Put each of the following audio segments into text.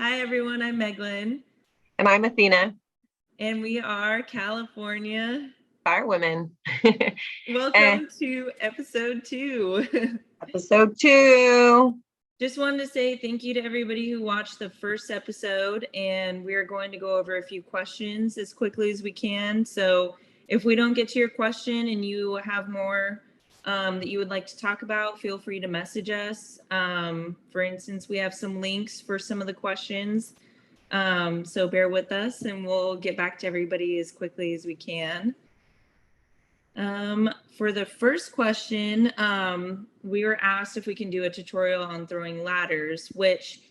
Hi, everyone. I'm Meglan, And I'm Athena, and we are California. Fire Women. And Welcome to episode 2. episode 2. Just wanted to say thank you to everybody who watched the first episode, and we are going to go over a few questions as quickly as we can. So if we don't get to your question and you have more that you would like to talk about, feel free to message us. For instance, we have some links for some of the questions. So bear with us and we'll get back to everybody as quickly as we can. For the first question, we were asked if we can do a tutorial on throwing ladders, which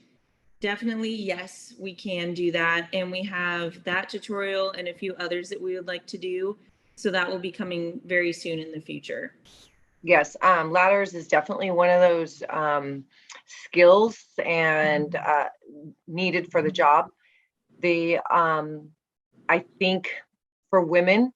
definitely, yes, we can do that. And we have that tutorial and a few others that we would like to do. So that will be coming very soon in the future. Yes, ladders is definitely one of those skills and needed for the job. I think for women,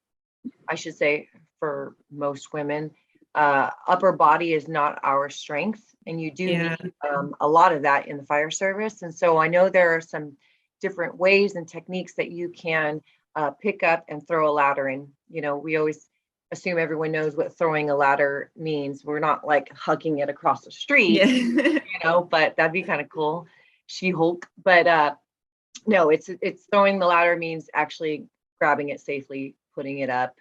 I should say for most women, upper body is not our strength, and you do need a lot of that in the fire service. And so I know there are some different ways and techniques that you can pick up and throw a ladder in. You know, we always assume everyone knows what throwing a ladder means. We're not like hugging it across the street, but that'd be kind of cool. She-Hulk. But no, it's throwing the ladder means actually grabbing it safely, putting it up,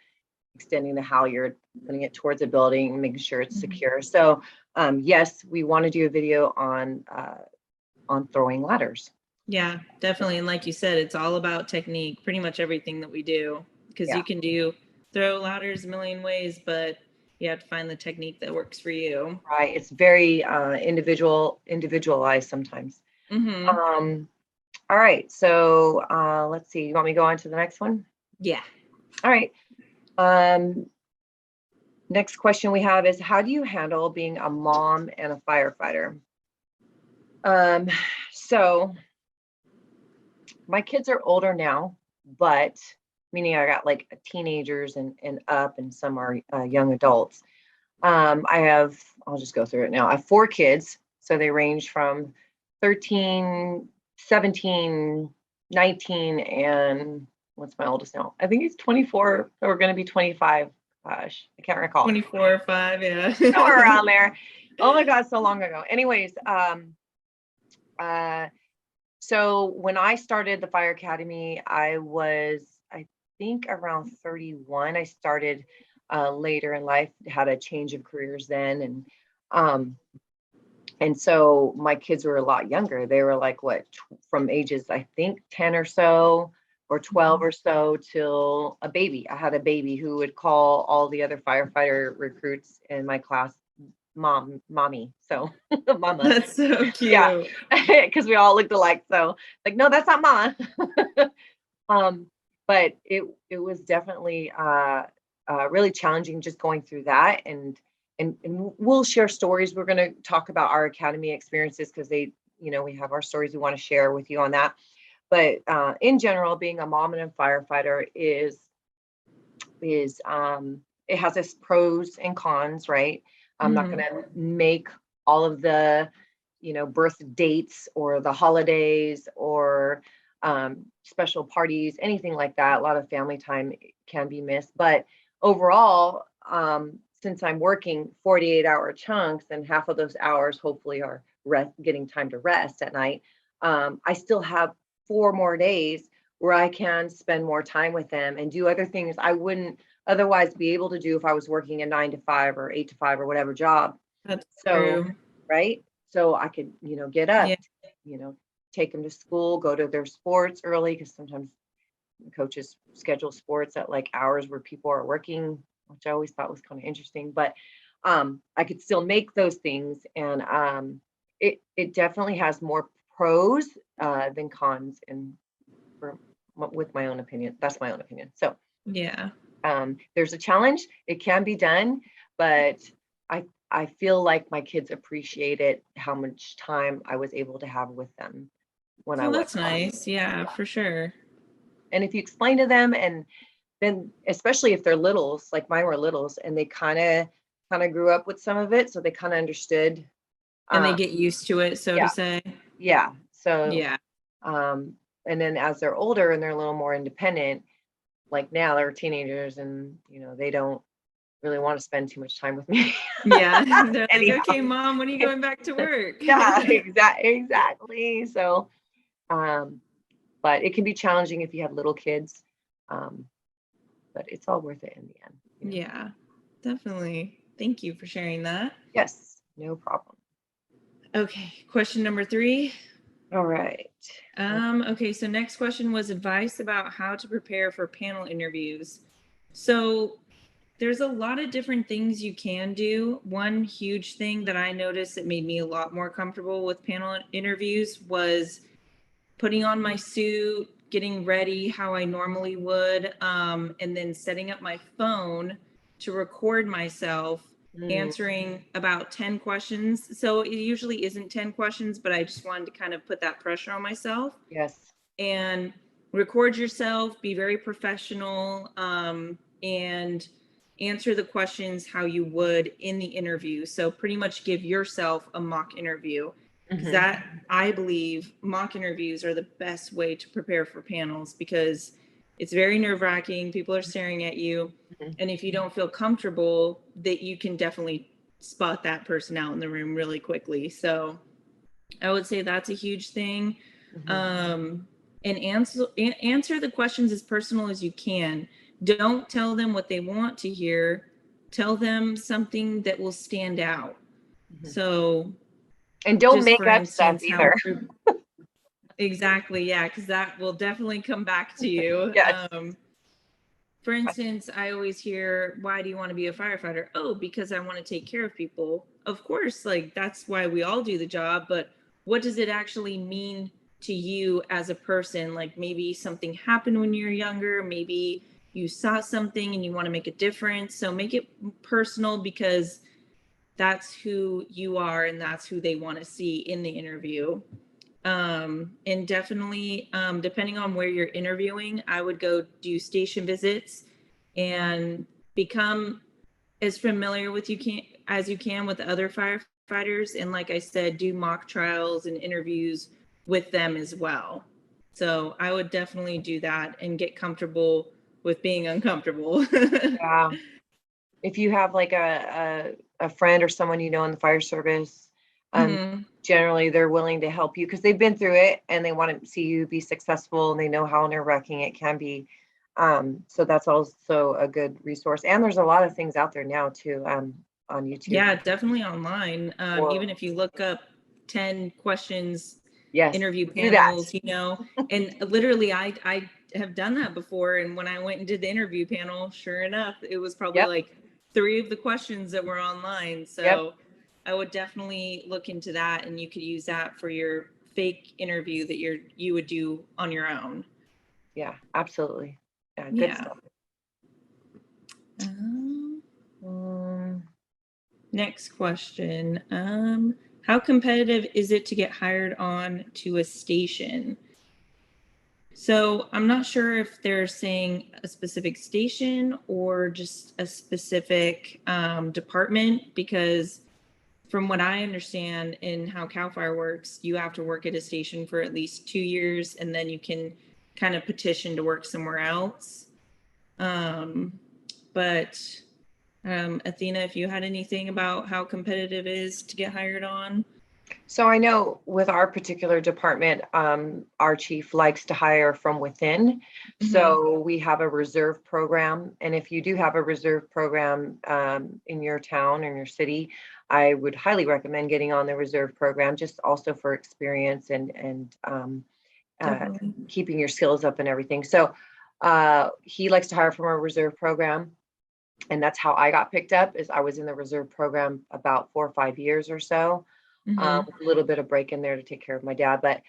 extending the halyard, putting it towards a building, making sure it's secure. So yes, we want to do a video on throwing ladders. Yeah, definitely. And like you said, it's all about technique, pretty much everything that we do, because you can throw ladders a million ways, but you have to find the technique that works for you. Right. It's very individualized sometimes. All right. So let's see. You want me to go on to the next one? Yeah. All right. Next question we have is, how do you handle being a mom and a firefighter? So my kids are older now, but meaning I got like teenagers and up, and some are young adults. I'll just go through it now. I have 4 kids. So they range from 13, 17, 19, and what's my oldest now? I think he's 24 or going to be 25. Gosh, I can't recall. 24 or 5, yeah. Somewhere around there. Oh my God, so long ago. Anyways, so when I started the fire academy, I think around 31. I started later in life, had a change of careers then, and so my kids were a lot younger. They were like from ages, I think 10 or so, or 12 or so, till a baby. I had a baby who would call all the other firefighter recruits in my class mommy. So mama. That's so cute. Yeah, because we all looked alike. So like, no, that's not mama. But it was definitely really challenging just going through that, and we'll share stories. We're going to talk about our academy experiences because we have our stories we want to share with you on that. But in general, being a mom and a firefighter is it has its pros and cons, right? I'm not going to make all of the birth dates or the holidays or special parties, anything like that. A lot of family time can be missed, but overall, since I'm working 48-hour chunks, and half of those hours hopefully are getting time to rest at night, I still have 4 more days where I can spend more time with them and do other things I wouldn't otherwise be able to do if I was working a 9 to 5 or 8 to 5 or whatever job. That's true. Right. So I could, get up, take them to school, go to their sports early, because sometimes coaches schedule sports at like hours where people are working, which I always thought was kind of interesting. But I could still make those things, and it definitely has more pros than cons, and with my own opinion. That's my own opinion. So yeah, there's a challenge. It can be done, but I feel like my kids appreciated how much time I was able to have with them when I was. That's nice. Yeah, for sure. And if you explain to them, and then especially if they're littles, like mine were littles, and they kind of grew up with some of it, so they kind of understood. And they get used to it, so to say. Yeah. So yeah, And then as they're older and they're a little more independent, like now they're teenagers and, they don't really want to spend too much time with me. Yeah. They're like, Anyhow. okay, mom, when are you going back to work? Yeah, exactly. So, but it can be challenging if you have little kids. But it's all worth it in the end. Yeah, definitely. Thank you for sharing that. Yes, no problem. Okay, question number 3. All right. Okay, so next question was advice about how to prepare for panel interviews. So there's a lot of different things you can do. One huge thing that I noticed that made me a lot more comfortable with panel interviews was putting on my suit, getting ready how I normally would, and then setting up my phone to record myself answering about 10 questions. So it usually isn't 10 questions, but I just wanted to kind of put that pressure on myself. Yes. And record yourself, be very professional, and answer the questions how you would in the interview. So pretty much give yourself a mock interview. Because that, I believe, mock interviews are the best way to prepare for panels, because it's very nerve-wracking. People are staring at you. And if you don't feel comfortable, that you can definitely spot that person out in the room really quickly. So I would say that's a huge thing. And answer the questions as personal as you can. Don't tell them what they want to hear. Tell them something that will stand out. So, and don't just make for up stuff instance, either. Exactly, yeah, because that will definitely come back to you. Yes. For instance, I always hear, why do you want to be a firefighter? Oh, because I want to take care of people. Of course, like that's why we all do the job, but what does it actually mean to you as a person? Like maybe something happened when you were younger, maybe you saw something and you want to make a difference. So make it personal, because that's who you are and that's who they want to see in the interview. And definitely, depending on where you're interviewing, I would go do station visits and become as familiar with as you can with other firefighters. And like I said, do mock trials and interviews with them as well. So I would definitely do that and get comfortable with being uncomfortable. Yeah. If you have like a friend or someone in the fire service, generally they're willing to help you because they've been through it and they want to see you be successful and they know how nerve-wracking it can be. So that's also a good resource. And there's a lot of things out there now too, on YouTube. Yeah, definitely online. Even if you look up 10 questions, yes, interview panels, and literally I have done that before. And when I went and did the interview panel, sure enough, it was probably like 3 of the questions that were online. So I would definitely look into that, and you could use that for your fake interview that you would do on your own. Yeah, absolutely. Yeah, good stuff. Next question. How competitive is it to get hired on to a station? So I'm not sure if they're saying a specific station or just a specific department, because from what I understand in how CAL FIRE works, you have to work at a station for at least 2 years, and then you can kind of petition to work somewhere else. But Athena, if you had anything about how competitive it is to get hired on. So I know with our particular department, our chief likes to hire from within. So we have a reserve program. And if you do have a reserve program in your town or in your city, I would highly recommend getting on the reserve program, just also for experience and keeping your skills up and everything. So he likes to hire from our reserve program. And that's how I got picked up, is I was in the reserve program about 4 or 5 years or so. With a little bit of break in there to take care of my dad, but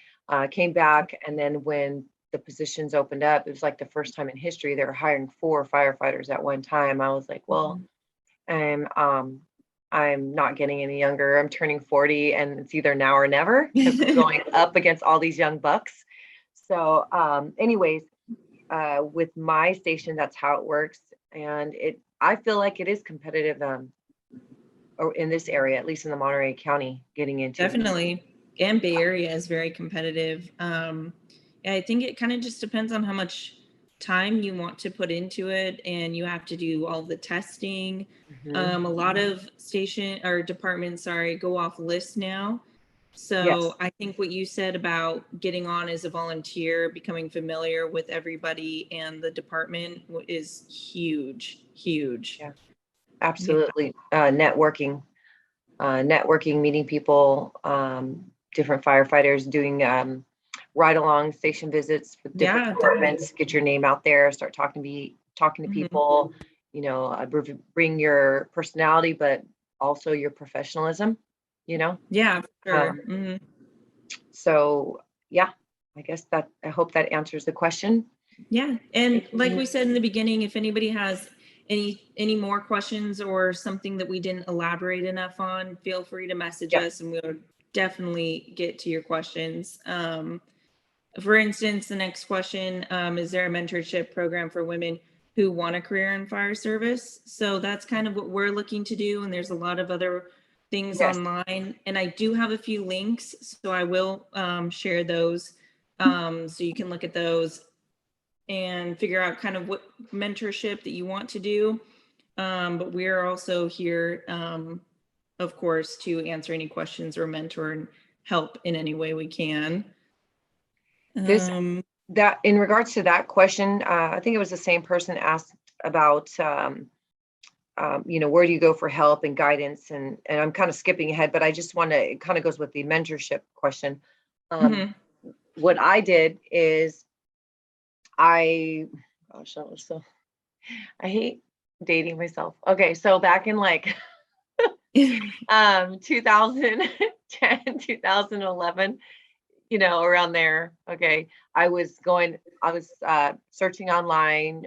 came back. And then when the positions opened up, it was like the first time in history they were hiring 4 firefighters at one time. I was like, well, I'm not getting any younger. I'm turning 40 and it's either now or never, because we're going up against all these young bucks. So anyways, with my station, that's how it works. And I feel like it is competitive or in this area, at least in the Monterey County, getting into. Definitely. and Bay Area is very competitive. I think it kind of just depends on how much time you want to put into it, and you have to do all the testing. A lot of station or departments, sorry, go off list now. Yes. So I think what you said about getting on as a volunteer, becoming familiar with everybody and the department is huge, huge. Yeah, Yeah. absolutely. Networking, meeting people, different firefighters, doing ride-along station visits with different Yeah, departments. Get your name out there, start talking to Mhm. people. Bring your personality, but also your professionalism. You know, Yeah, for sure. um, so yeah, I hope that answers the question. Yeah. And like we said in the beginning, if anybody has any more questions or something that we didn't elaborate enough on, feel free to message Yeah. us and we'll definitely get to your questions. For instance, the next question, is there a mentorship program for women who want a career in fire service? So that's kind of what we're looking to do. And there's a lot of other things Yes. online. And I do have a few links, so I will share those so you can look at those and figure out kind of what mentorship that you want to do. But we're also here, of course, to answer any questions or mentor and help in any way we can. This Um, that in regards to that question, I think it was the same person asked about where do you go for help and guidance, and I'm kind of skipping ahead, but I just want to, it kind of goes with the mentorship question. mhm. What I did is gosh, that was so, I hate dating myself. Okay, so back in like 2010, 2011, around there. Okay. I was searching online,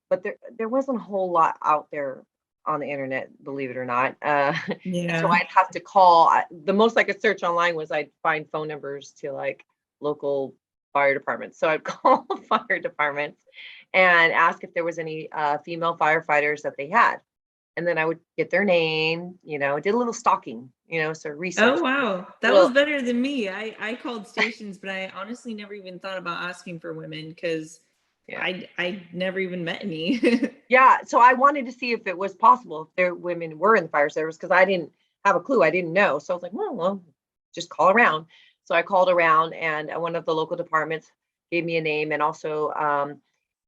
but there wasn't a whole lot out there on the internet, believe it or not. So Yeah. I'd have to call. The most I could search online was I'd find phone numbers to like local fire departments. So I'd call fire departments and ask if there was any female firefighters that they had. And then I would get their name, did a little stalking, so research. Oh, wow. That was Little, better than me. I called stations, but I honestly never even thought about asking for women because yeah. I never even met any. Yeah, so I wanted to see if it was possible if there women were in the fire service because I didn't have a clue. I didn't know. So I was like, well, just call around. So I called around, and one of the local departments gave me a name, and also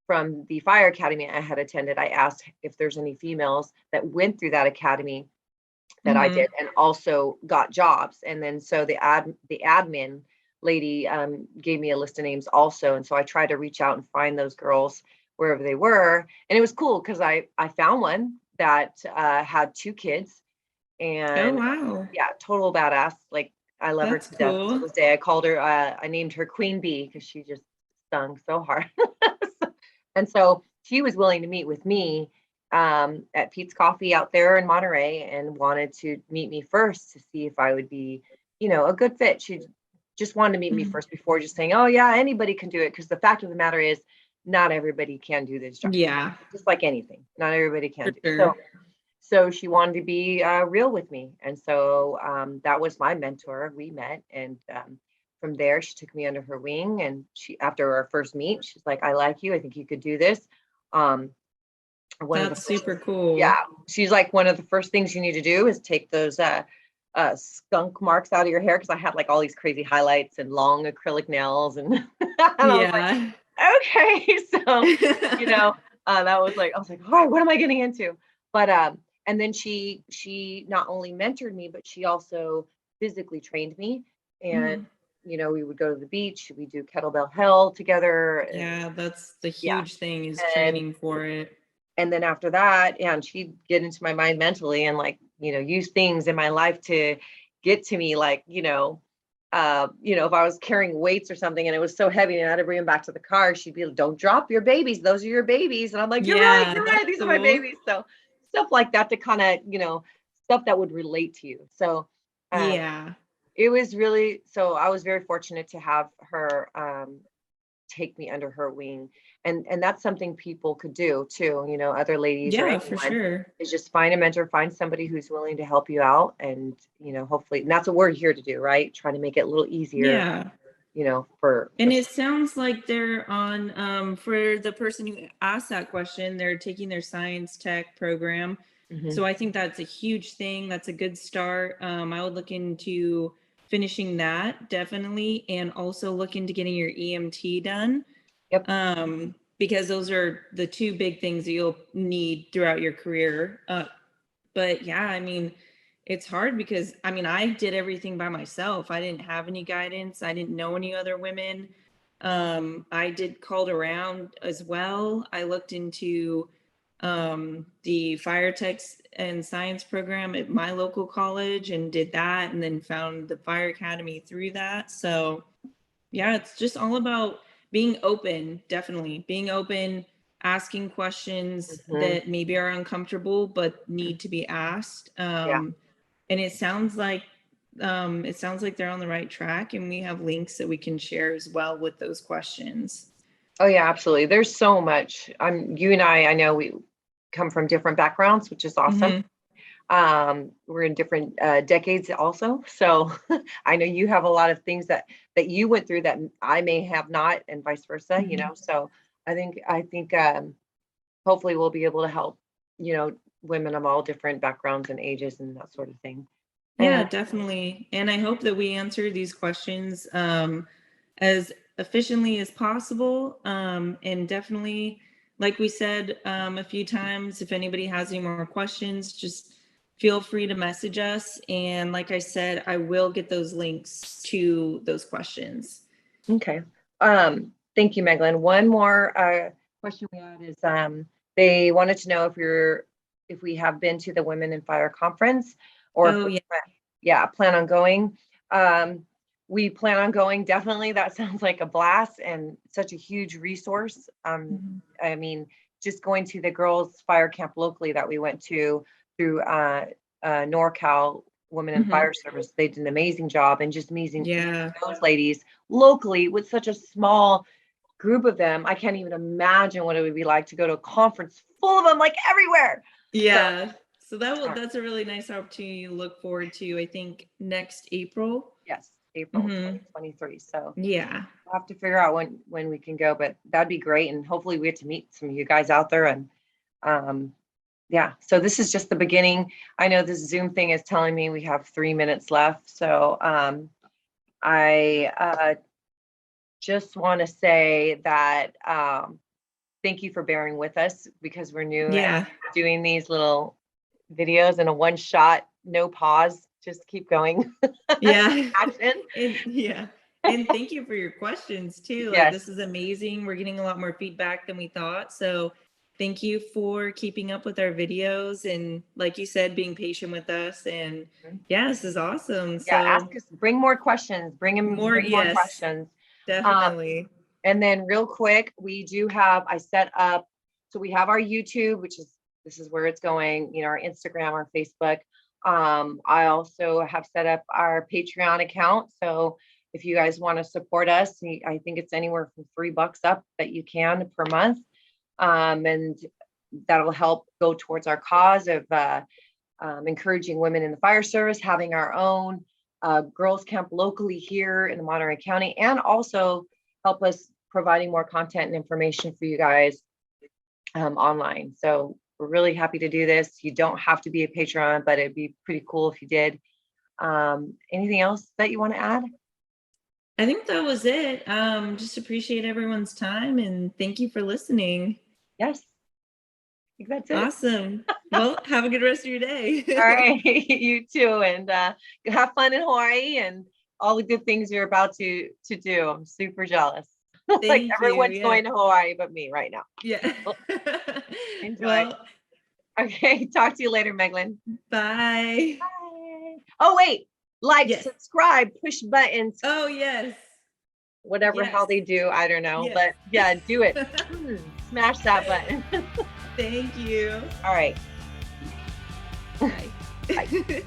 from the fire academy I had attended, I asked if there's any females that went through that academy that I Hmm. did and also got jobs. And then so the admin lady gave me a list of names also. And so I tried to reach out and find those girls wherever they were. And it was cool because I found one that had 2 kids, Oh, and wow. yeah, total badass. Like, I love her That's to death to cool. this day. I named her Queen Bee because she just stung so hard. And so she was willing to meet with me at Pete's Coffee out there in Monterey and wanted to meet me first to see if I would be, a good fit. She just wanted to meet me Mhm. first before just saying, oh, yeah, anybody can do it. Because the fact of the matter is, not everybody can do this job. Yeah, Just like anything, not everybody for can do. sure. So she wanted to be real with me. And so that was my mentor. We met. And from there, she took me under her wing. And after our first meet, she's like, I like you. I think you could do this. Um, one of the That's first, super yeah, cool. she's like, one of the first things you need to do is take those skunk marks out of your hair. Cause I had like all these crazy highlights and long acrylic nails. And, and I was like, Yeah. okay. So, that was like, I was like, all right, what am I getting into? But and then she not only mentored me, but she also physically trained me. And Mhm. we would go to the beach, we do kettlebell hell together, and Yeah, that's the yeah. huge thing is And training for it. then after that, yeah, and she'd get into my mind mentally and like, use things in my life to get to me, like, if I was carrying weights or something and it was so heavy and I had to bring them back to the car, she'd be like, don't drop your babies. Those are your babies. And I'm like, Yeah, you're right. that's These are my cool. babies. So stuff like that to kind of, stuff that would relate to you. So um, Yeah. it was really, so I was very fortunate to have her take me under her wing. And that's something people could do too, other ladies or Yeah, for anyone, sure. is just find a mentor, find somebody who's willing to help you out. And, hopefully, and that's what we're here to do, right? Trying to make it a little easier, Yeah. for And it sounds like they're on, for the person who asked that question, they're taking their science tech program. Mhm. So I think that's a huge thing. That's a good start. I would look into finishing that definitely, and also look into getting your EMT done. Yep. Because those are the two big things that you'll need throughout your career. But yeah, I mean, it's hard because I did everything by myself. I didn't have any guidance. I didn't know any other women. I did called around as well. I looked into the fire techs and science program at my local college and did that, and then found the fire academy through that. So yeah, it's just all about being open, definitely being open, asking questions Mhm. that maybe are uncomfortable but need to be asked. Yeah. And it sounds like they're on the right track, and we have links that we can share as well with those questions. Oh yeah, absolutely. There's so much. You and I know we come from different backgrounds, which is awesome. Mhm. We're in different decades also. So I know you have a lot of things that you went through that I may have not, and vice versa, Mhm. So I think hopefully we'll be able to help, women of all different backgrounds and ages and that sort of thing. Yeah, And definitely. And I hope that we answer these questions as efficiently as possible. And definitely, like we said a few times, if anybody has any more questions, just feel free to message us. And like I said, I will get those links to those questions. okay. Thank you, Meglan. One more question we had is they wanted to know if we have been to the Women in Fire conference, or if Oh, we yeah. plan on going. We plan on going, definitely. That sounds like a blast and such a huge resource. Mhm. I mean, just going to the girls' fire camp locally that we went to through NorCal Women in Mhm. Fire Service, they did an amazing job, and just meeting Yeah. those ladies locally with such a small group of them. I can't even imagine what it would be like to go to a conference full of them, like everywhere. So Yeah. So uh, that's a really nice opportunity to look forward to, I think, next April. yes, April Hmm. 2023. So Yeah. we'll have to figure out when we can go, but that'd be great. And hopefully we get to meet some of you guys out there. And yeah, so this is just the beginning. I know this Zoom thing is telling me we have 3 minutes left. So I just want to say that thank you for bearing with us, because we're new at Yeah. doing these little videos in a one shot, no pause, just keep going. Yeah. Action. And yeah. And thank you for your questions too. Like, Yes. this is amazing. We're getting a lot more feedback than we thought. So thank you for keeping up with our videos, and like you said, being patient with us. And yeah, this is awesome. Yeah, So ask us, bring more questions, more, bring more yes, questions. Um, definitely. and then real quick, I set up, so we have our YouTube, this is where it's going, our Instagram, our Facebook. I also have set up our Patreon account. So if you guys want to support us, I think it's anywhere from $3 up that you can per month. And that'll help go towards our cause of encouraging women in the fire service, having our own girls camp locally here in the Monterey County, and also help us providing more content and information for you guys online. So we're really happy to do this. You don't have to be a Patreon, but it'd be pretty cool if you did. Anything else that you want to add? I think that was it. Just appreciate everyone's time, and thank you for listening. Yes, I think that's it. Awesome. Well, have a good rest of your day. All right, you too, and have fun in Hawaii and all the good things you're about to do. I'm super jealous. Like Thank you. everyone's Yeah. going to Hawaii but me right now. Yeah. Enjoy. Well, Okay, talk to you later, Meglan. bye. Bye. Oh wait, like, Yes. subscribe, push buttons, Oh, yes. whatever Yes. how they do. I don't know, Yes. but yeah, do it. Smash that button. Thank you. All right. Bye. Bye.